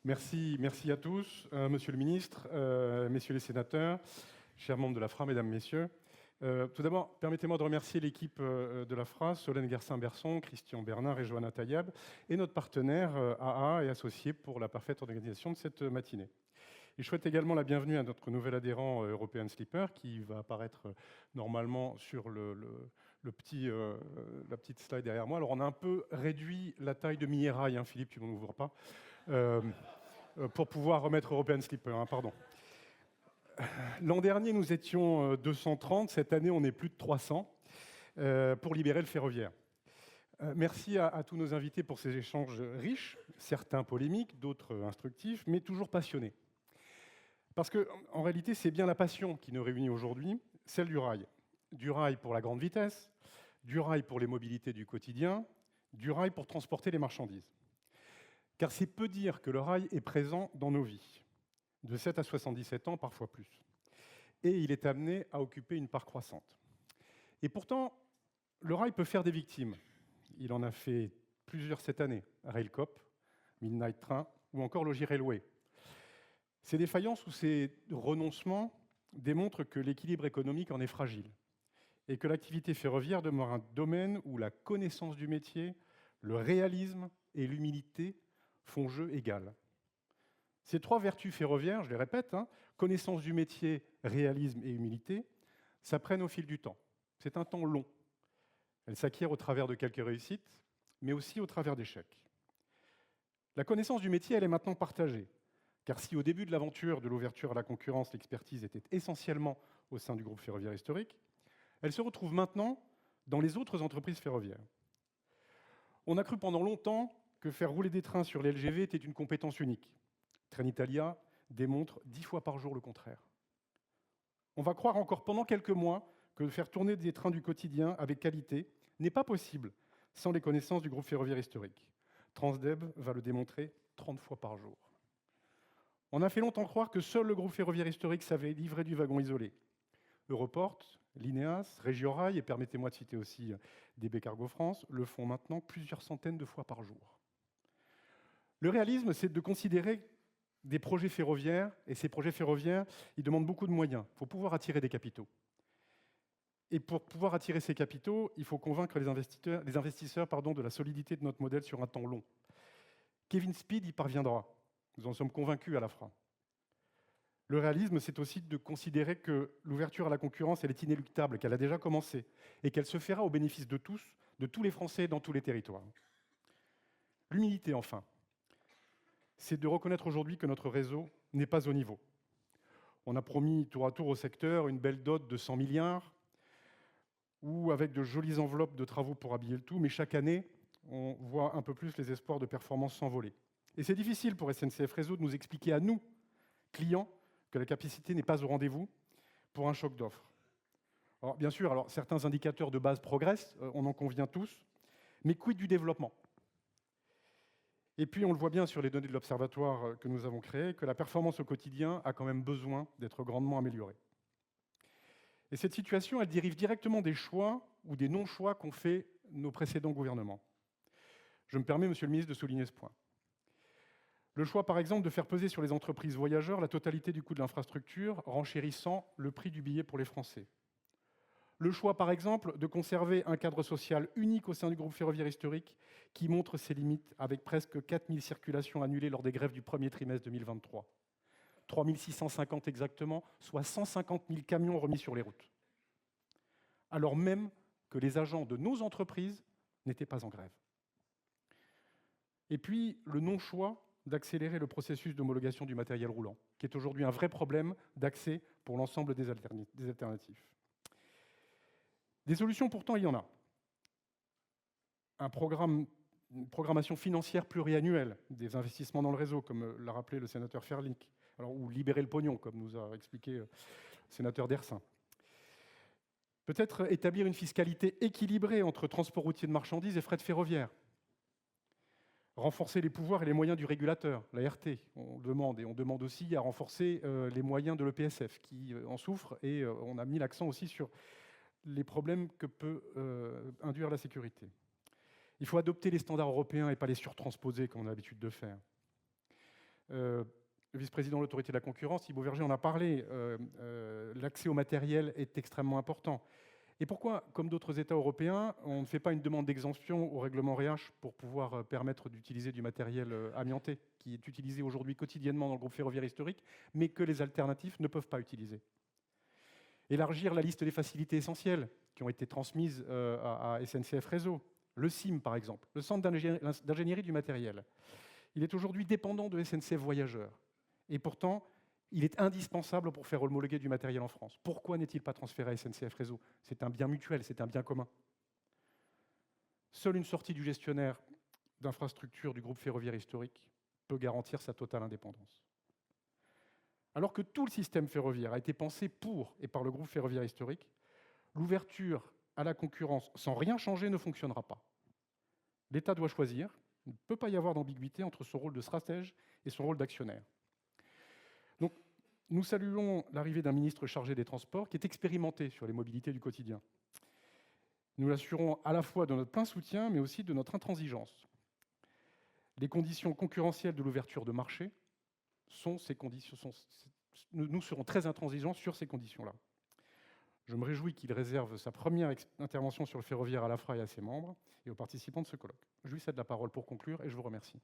Merci à tous, Monsieur le Ministre, Messieurs les sénateurs, chers membres de l'AFRA, Mesdames, Messieurs. Tout d'abord, permettez-moi de remercier l'équipe de l'AFRA, Solène Gersin-Berson, Christian Bernard et Johanna Tayeb, et notre partenaire AA et associés pour la parfaite organisation de cette matinée. Et je souhaite également la bienvenue à notre nouvel adhérent European Slipper, qui va apparaître normalement sur la petite slide derrière moi. Alors, on a un peu réduit la taille de Minierail, hein, Philippe, tu ne m'ouvres pas, pour pouvoir remettre European Slipper, hein, pardon. L'an dernier, nous étions 230, cette année, on est plus de 300 pour libérer le ferroviaire. Merci à tous nos invités pour ces échanges riches, certains polémiques, d'autres instructifs, mais toujours passionnés. Parce qu'en réalité, c'est bien la passion qui nous réunit aujourd'hui, celle du rail. Du rail pour la grande vitesse, du rail pour les mobilités du quotidien, du rail pour transporter les marchandises. Car c'est peu dire que le rail est présent dans nos vies, de 7 à 77 ans, parfois plus. Et il est amené à occuper une part croissante. Et pourtant, le rail peut faire des victimes. Il en a fait plusieurs cette année, Railcop, Midnight Train ou encore Logis Railway. Ces défaillances ou ces renoncements démontrent que l'équilibre économique en est fragile et que l'activité ferroviaire demeure un domaine où la connaissance du métier, le réalisme et l'humilité font jeu égal. Ces trois vertus ferroviaires, je les répète, connaissance du métier, réalisme et humilité, s'apprennent au fil du temps. C'est un temps long. Elles s'acquièrent au travers de quelques réussites, mais aussi au travers d'échecs. La connaissance du métier, elle est maintenant partagée. Car si au début de l'aventure de l'ouverture à la concurrence, l'expertise était essentiellement au sein du groupe ferroviaire historique, elle se retrouve maintenant dans les autres entreprises ferroviaires. On a cru pendant longtemps que faire rouler des trains sur les LGV était une compétence unique. Trenitalia démontre 10 fois par jour le contraire. On va croire encore pendant quelques mois que faire tourner des trains du quotidien avec qualité n'est pas possible sans les connaissances du groupe ferroviaire historique. Transdev va le démontrer 30 fois par jour. On a fait longtemps croire que seul le groupe ferroviaire historique savait livrer du wagon isolé. Europort, Linéas, Régiorail, et permettez-moi de citer aussi DB Cargo France, le font maintenant plusieurs centaines de fois par jour. Le réalisme, c'est de considérer des projets ferroviaires, et ces projets ferroviaires, ils demandent beaucoup de moyens. Il faut pouvoir attirer des capitaux. Et pour pouvoir attirer ces capitaux, il faut convaincre les investisseurs de la solidité de notre modèle sur un temps long. Kevin Speed y parviendra. Nous en sommes convaincus à l'AFRA. Le réalisme, c'est aussi de considérer que l'ouverture à la concurrence, elle est inéluctable, qu'elle a déjà commencé, et qu'elle se fera au bénéfice de tous les Français dans tous les territoires. L'humilité, enfin, c'est de reconnaître aujourd'hui que notre réseau n'est pas au niveau. On a promis tour à tour au secteur une belle dot de 100 milliards, ou avec de jolies enveloppes de travaux pour habiller le tout, mais chaque année, on voit un peu plus les espoirs de performance s'envoler. Et c'est difficile pour SNCF Réseau de nous expliquer à nous, clients, que la capacité n'est pas au rendez-vous pour un choc d'offres. Alors, bien sûr, certains indicateurs de base progressent, on en convient tous, mais quid du développement? Et puis, on le voit bien sur les données de l'observatoire que nous avons créé, que la performance au quotidien a quand même besoin d'être grandement améliorée. Et cette situation, elle dérive directement des choix ou des non-choix qu'ont fait nos précédents gouvernements. Je me permets, Monsieur le ministre, de souligner ce point. Le choix, par exemple, de faire peser sur les entreprises voyageurs la totalité du coût de l'infrastructure, renchérissant le prix du billet pour les Français. Le choix, par exemple, de conserver un cadre social unique au sein du groupe ferroviaire historique qui montre ses limites, avec presque 4000 circulations annulées lors des grèves du premier trimestre 2023. 3650 exactement, soit 150 000 camions remis sur les routes. Alors même que les agents de nos entreprises n'étaient pas en grève. Et puis, le non-choix d'accélérer le processus d'homologation du matériel roulant, qui est aujourd'hui un vrai problème d'accès pour l'ensemble des alternatives. Des solutions, pourtant, il y en a. Une programmation financière pluriannuelle des investissements dans le réseau, comme l'a rappelé le sénateur Ferlich, ou libérer le pognon, comme nous a expliqué le sénateur Dersin. Peut-être établir une fiscalité équilibrée entre transport routier de marchandises et fret ferroviaire. Renforcer les pouvoirs et les moyens du régulateur, l'ART, on demande, et on demande aussi à renforcer les moyens de l'EPSF, qui en souffre, et on a mis l'accent aussi sur les problèmes que peut induire la sécurité. Il faut adopter les standards européens et pas les surtransposer, comme on a l'habitude de faire. Le vice-président de l'autorité de la concurrence, Thibaut Verger, en a parlé. L'accès au matériel est extrêmement important. Et pourquoi, comme d'autres États européens, on ne fait pas une demande d'exemption au règlement REACH pour pouvoir permettre d'utiliser du matériel amianté, qui est utilisé aujourd'hui quotidiennement dans le groupe ferroviaire historique, mais que les alternatifs ne peuvent pas utiliser? Élargir la liste des facilités essentielles qui ont été transmises à SNCF Réseau. Le CIM, par exemple, le Centre d'ingénierie du matériel. Il est aujourd'hui dépendant de SNCF Voyageurs. Et pourtant, il est indispensable pour faire homologuer du matériel en France. Pourquoi n'est-il pas transféré à SNCF Réseau? C'est un bien mutuel, c'est un bien commun. Seule une sortie du gestionnaire d'infrastructure du groupe ferroviaire historique peut garantir sa totale indépendance. Alors que tout le système ferroviaire a été pensé pour et par le groupe ferroviaire historique, l'ouverture à la concurrence sans rien changer ne fonctionnera pas. L'État doit choisir. Il ne peut pas y avoir d'ambiguïté entre son rôle de stratège et son rôle d'actionnaire. Donc, nous saluons l'arrivée d'un ministre chargé des Transports qui est expérimenté sur les mobilités du quotidien. Nous l'assurons à la fois de notre plein soutien, mais aussi de notre intransigeance. Les conditions concurrentielles de l'ouverture de marché sont ces conditions. Nous serons très intransigeants sur ces conditions-là. Je me réjouis qu'il réserve sa première intervention sur le ferroviaire à l'AFRA et à ses membres et aux participants de ce colloque. Je lui cède la parole pour conclure et je vous remercie.